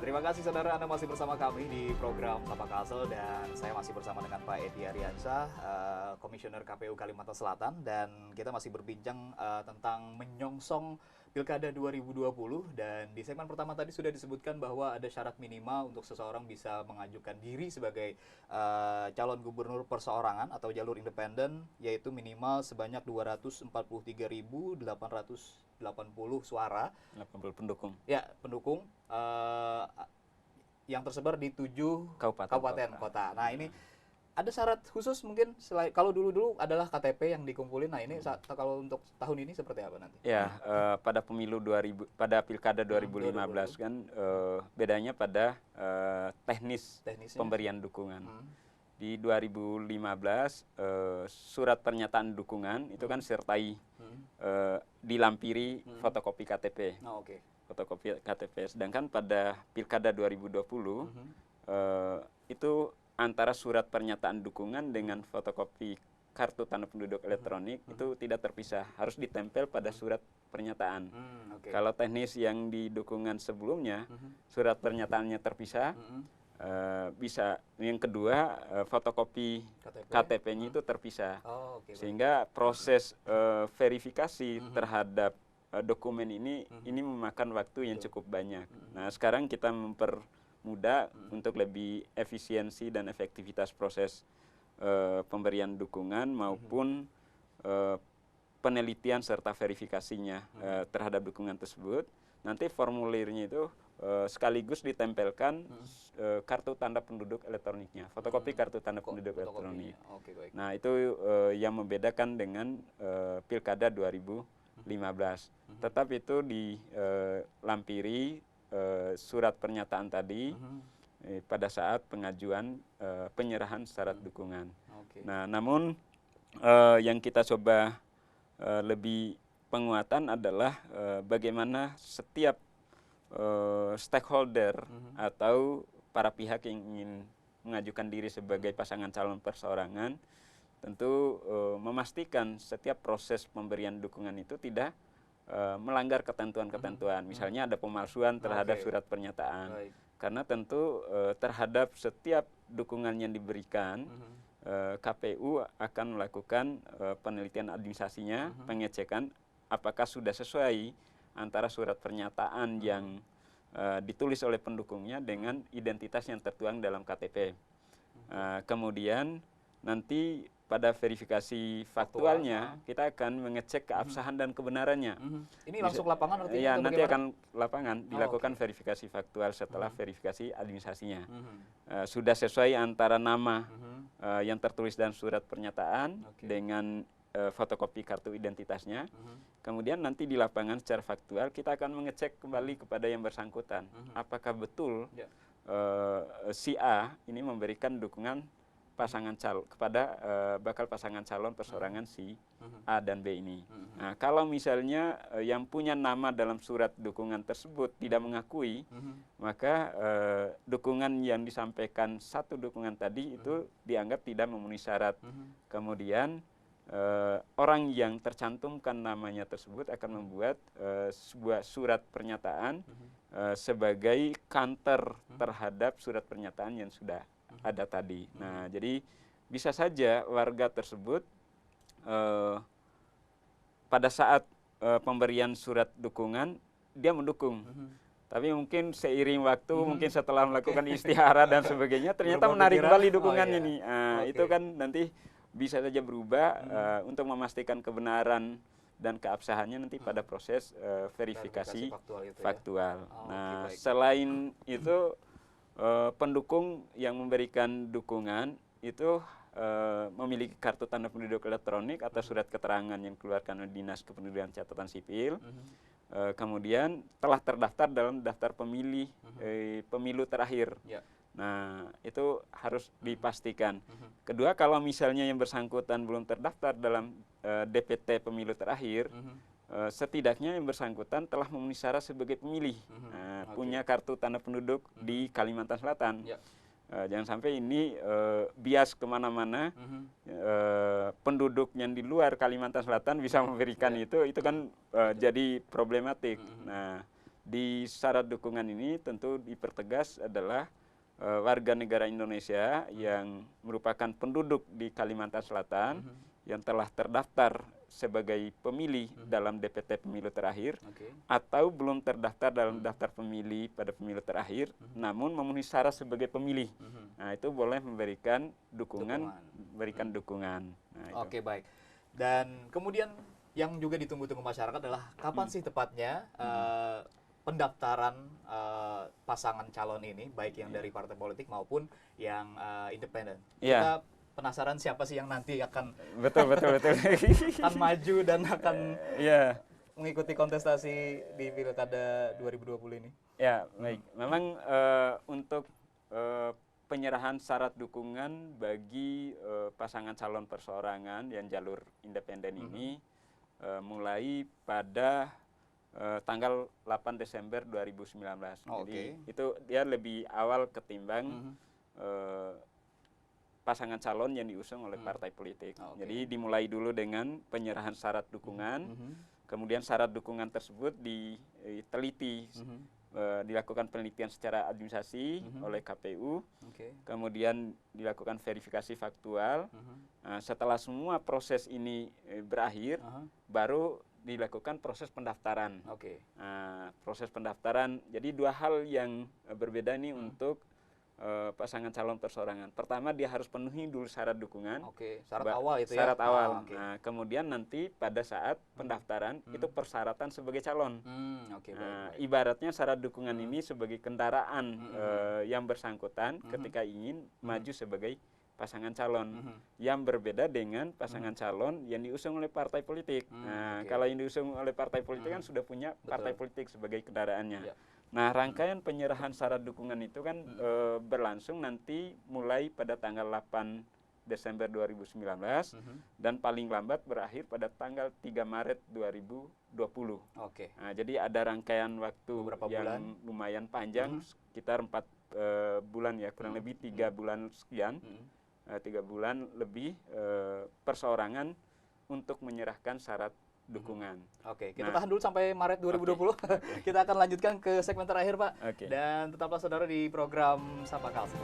Terima kasih saudara, Anda masih bersama kami di program Sapa Kalsel dan saya masih bersama dengan Pak Edi Aryansyah, Komisioner KPU Kalimantan Selatan, dan kita masih berbincang tentang menyongsong Pilkada 2020. Dan di segmen pertama tadi sudah disebutkan bahwa ada syarat minimal untuk seseorang bisa mengajukan diri sebagai calon gubernur perseorangan atau jalur independen, yaitu minimal sebanyak 243.880 suara. 80 pendukung. Ya, pendukung yang tersebar di 7 kabupaten kota. Nah, ini ada syarat khusus mungkin selain kalau dulu adalah KTP yang dikumpulin. Nah, ini kalau untuk tahun ini seperti apa nanti? Ya, pada pada Pilkada 2015 kan bedanya pada teknisnya pemberian dukungan. Di 2015 surat pernyataan dukungan itu kan sertai dilampiri fotokopi KTP. Oh, okay. Fotokopi KTP. Sedangkan pada Pilkada 2020 itu antara surat pernyataan dukungan dengan fotokopi kartu tanda penduduk elektronik itu tidak terpisah, harus ditempel pada surat pernyataan. Okay. Kalau teknis yang di dukungan sebelumnya surat pernyataannya terpisah, bisa. Yang kedua fotokopi KTP-nya itu terpisah. Oh, okay, sehingga proses verifikasi terhadap dokumen ini memakan waktu yang cukup banyak. Nah, sekarang kita mempermudah untuk lebih efisiensi dan efektivitas proses pemberian dukungan maupun penelitian serta verifikasinya terhadap dukungan tersebut. Nanti formulirnya itu sekaligus ditempelkan kartu tanda penduduk elektroniknya, fotokopi kartu tanda penduduk elektronik. Okay, baik. Nah, itu yang membedakan dengan Pilkada 2015. Tetap itu dilampiri surat pernyataan tadi pada saat pengajuan penyerahan syarat dukungan. Okay. Nah, namun yang kita coba lebih penguatan adalah bagaimana setiap stakeholder atau para pihak yang ingin mengajukan diri sebagai pasangan calon perseorangan tentu memastikan setiap proses pemberian dukungan itu tidak melanggar ketentuan-ketentuan. Misalnya ada pemalsuan terhadap surat pernyataan. Baik. Karena tentu terhadap setiap dukungan yang diberikan KPU akan melakukan penelitian administrasinya, pengecekan apakah sudah sesuai antara surat pernyataan yang ditulis oleh pendukungnya dengan identitas yang tertuang dalam KTP. Kemudian nanti pada verifikasi faktualnya kita akan mengecek keabsahan dan kebenarannya. Ini langsung lapangan artinya? Ya, nanti akan lapangan dilakukan verifikasi faktual setelah verifikasi administrasinya. Sudah sesuai antara nama yang tertulis dalam surat pernyataan dengan fotokopi kartu identitasnya. Kemudian nanti di lapangan secara faktual kita akan mengecek kembali kepada yang bersangkutan. Apakah betul si A ini memberikan dukungan pasangan calon kepada bakal pasangan calon perseorangan si A dan B ini. Nah, kalau misalnya yang punya nama dalam surat dukungan tersebut tidak mengakui, maka dukungan yang disampaikan satu dukungan tadi itu dianggap tidak memenuhi syarat. Kemudian orang yang tercantumkan namanya tersebut akan membuat sebuah surat pernyataan sebagai counter terhadap surat pernyataan yang sudah ada tadi. Nah, jadi bisa saja warga tersebut pada saat pemberian surat dukungan dia mendukung. Tapi mungkin seiring waktu, mungkin setelah melakukan istihara dan sebagainya, ternyata menarik kembali dukungannya nih. Itu kan nanti bisa saja berubah untuk memastikan kebenaran dan keabsahannya nanti pada proses verifikasi faktual. Nah, selain itu pendukung yang memberikan dukungan itu memiliki kartu tanda penduduk elektronik atau surat keterangan yang dikeluarkan oleh Dinas Kependudukan Catatan Sipil. Kemudian telah terdaftar dalam daftar pemilih pemilu terakhir. Nah, itu harus dipastikan. Kedua, kalau misalnya yang bersangkutan belum terdaftar dalam DPT pemilu terakhir, setidaknya yang bersangkutan telah memenuhi syarat sebagai pemilih, punya kartu tanda penduduk di Kalimantan Selatan. Jangan sampai ini bias kemana-mana, penduduk yang di luar Kalimantan Selatan bisa memberikan itu kan jadi problematik. Nah, di syarat dukungan ini tentu dipertegas adalah warga negara Indonesia yang merupakan penduduk di Kalimantan Selatan yang telah terdaftar sebagai pemilih dalam DPT pemilu terakhir atau belum terdaftar dalam daftar pemilih pada pemilu terakhir namun memenuhi syarat sebagai pemilih. Nah, itu boleh memberikan dukungan. Nah, Oke, baik. Dan kemudian yang juga ditunggu-tunggu masyarakat adalah kapan sih tepatnya pendaftaran pasangan calon ini, baik yang dari partai politik maupun yang independen. Kita penasaran siapa sih yang nanti akan betul akan maju dan akan mengikuti kontestasi di Pilkada 2020 ini. Ya, baik. Memang untuk penyerahan syarat dukungan bagi pasangan calon perseorangan yang jalur independen ini mulai pada tanggal 8 Desember 2019. Jadi itu dia lebih awal ketimbang pasangan calon yang diusung oleh partai politik. Jadi dimulai dulu dengan penyerahan syarat dukungan, kemudian syarat dukungan tersebut diteliti, dilakukan penelitian secara administrasi oleh KPU, kemudian dilakukan verifikasi faktual. Setelah semua proses ini berakhir, baru dilakukan proses pendaftaran. Proses pendaftaran, jadi dua hal yang berbeda ini untuk pasangan calon perseorangan. Pertama, dia harus penuhi dulu syarat dukungan. Syarat awal itu syarat awal. Nah, kemudian nanti pada saat pendaftaran itu persyaratan sebagai calon. Ibaratnya syarat dukungan ini sebagai kendaraan yang bersangkutan ketika ingin maju sebagai pasangan calon, yang berbeda dengan pasangan calon yang diusung oleh partai politik. Kalau yang diusung oleh partai politik kan sudah punya partai politik sebagai kendaraannya. Nah, rangkaian penyerahan syarat dukungan itu kan berlangsung nanti mulai pada tanggal 8 Desember 2019 dan paling lambat berakhir pada tanggal 3 Maret 2020. Nah, jadi ada rangkaian waktu yang lumayan panjang, sekitar 4 bulan ya, kurang lebih 3 bulan sekian, 3 bulan lebih perseorangan untuk menyerahkan syarat dukungan. Kita tahan dulu sampai Maret 2020. Kita akan lanjutkan ke segmen terakhir, Pak. Dan tetaplah saudara di program Sapa Kalsel.